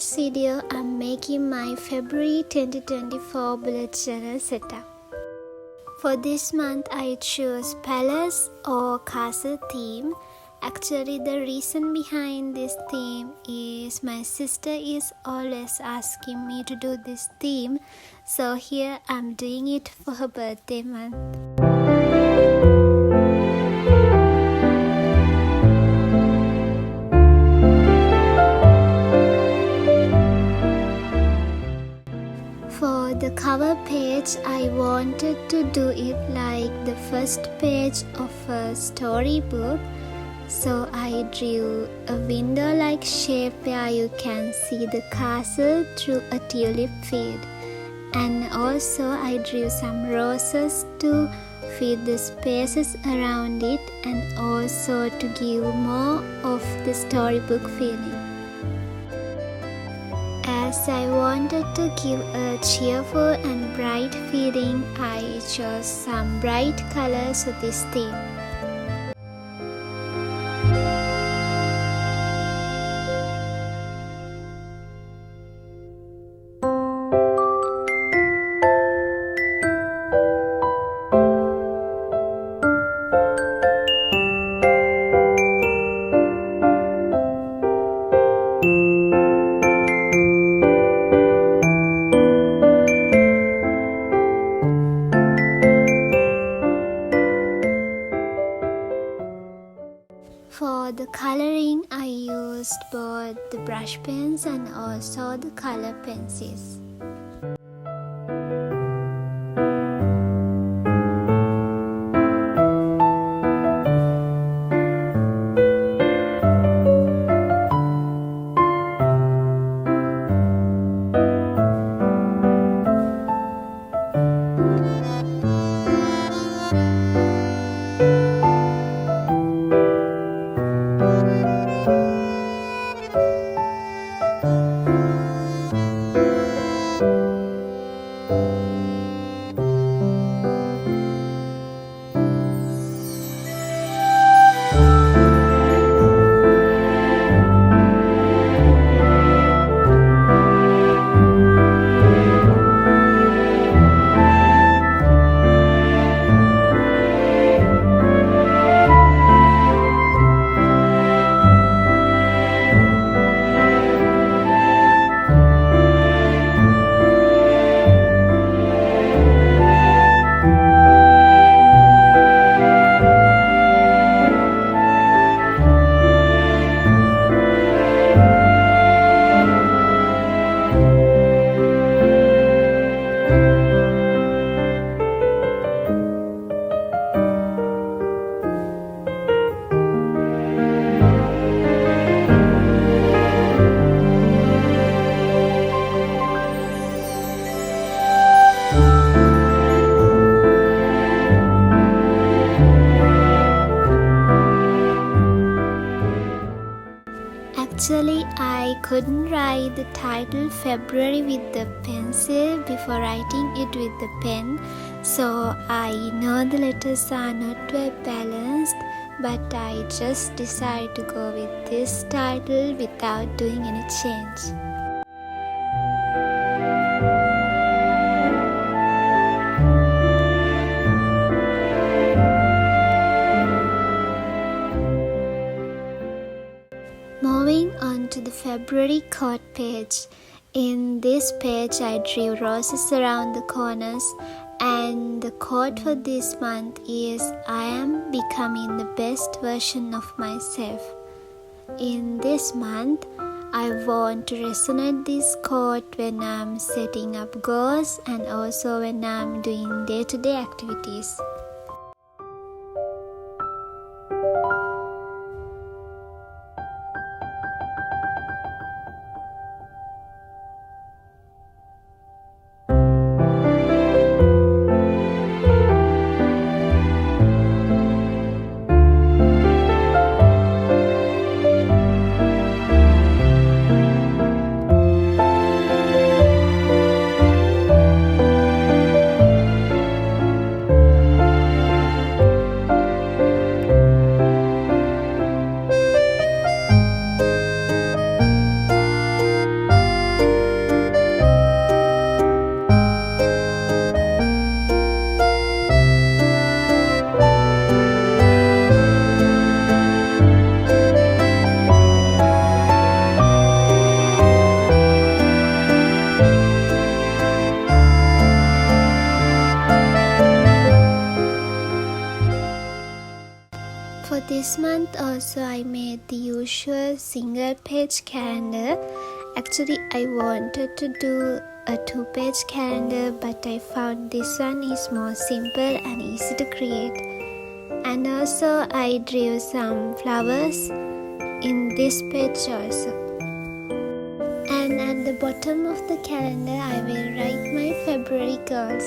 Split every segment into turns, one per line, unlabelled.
this video, I'm making my February 2024 bullet journal setup. For this month, I chose palace or castle theme. Actually, the reason behind this theme is my sister is always asking me to do this theme. So here I'm doing it for her birthday month. For the cover page, I wanted to do it like the first page of a storybook. So I drew a window-like shape where you can see the castle through a tulip field. And also I drew some roses to fill the spaces around it and also to give more of the storybook feeling. As I wanted to give a cheerful and bright feeling, I chose some bright colors for this theme. For the coloring, I used both the brush pens and also the color pencils. Actually, I couldn't write the title February with the pencil before writing it with the pen. So I know the letters are not well balanced, but I just decided to go with this title without doing any change. Moving on to the February quote page. In this page, I drew roses around the corners, and the quote for this month is, "I am becoming the best version of myself." In this month, I want to resonate this quote when I'm setting up goals and also when I'm doing day-to-day activities. this month also I made the usual single page calendar. Actually I wanted to do a 2-page calendar, but I found this one is more simple and easy to create. And also I drew some flowers in this page also. And at the bottom of the calendar I will write my February goals.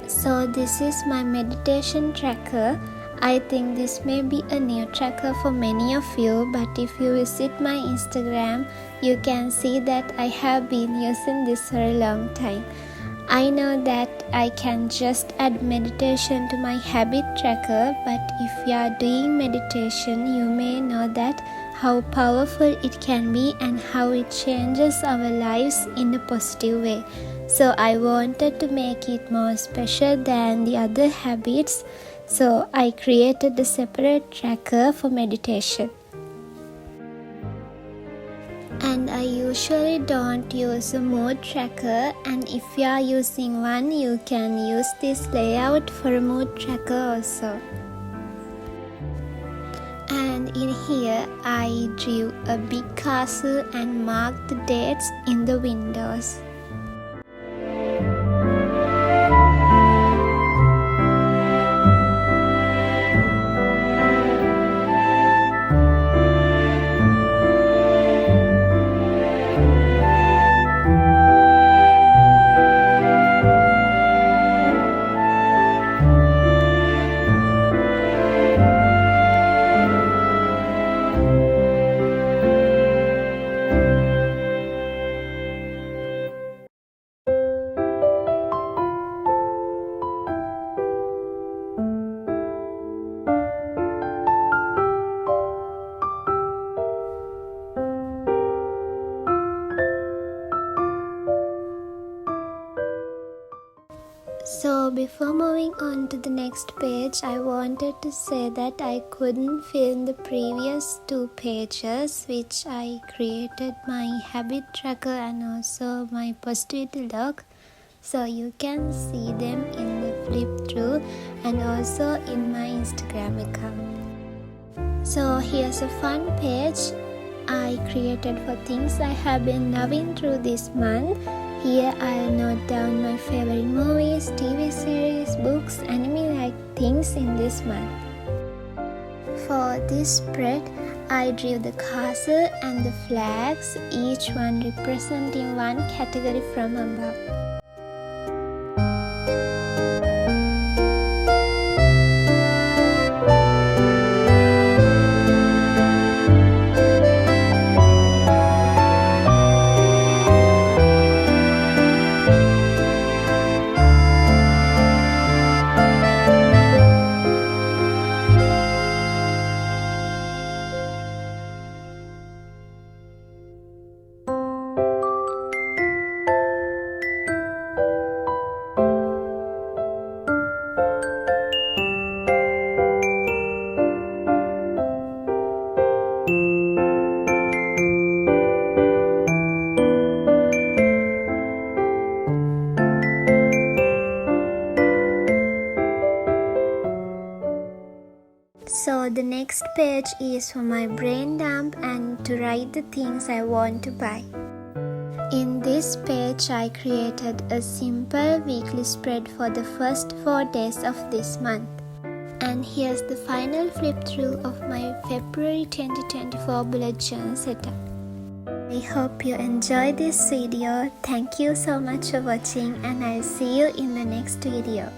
So this is my meditation tracker. I think this may be a new tracker for many of you, but if you visit my Instagram, you can see that I have been using this for a long time. I know that I can just add meditation to my habit tracker, but if you are doing meditation, you may know that how powerful it can be and how it changes our lives in a positive way. So I wanted to make it more special than the other habits, so I created a separate tracker for meditation. And I usually don't use a mood tracker, and if you are using one, you can use this layout for a mood tracker also. And in here I drew a big castle and marked the dates in the windows. So before moving on to the next page, I wanted to say that I couldn't film the previous 2 pages which I created my habit tracker and also my positivity log. So you can see them in the flip through and also in my Instagram account. So here's a fun page I created for things I have been loving through this month. Here I'll note down my favorite movies, TV series, books, anime-like things in this month. For this spread, I drew the castle and the flags, each one representing one category from above. So the next page is for my brain dump and to write the things I want to buy. In this page, I created a simple weekly spread for the first 4 days of this month. And here's the final flip through of my February 2024 bullet journal setup. I hope you enjoyed this video. Thank you so much for watching, and I'll see you in the next video.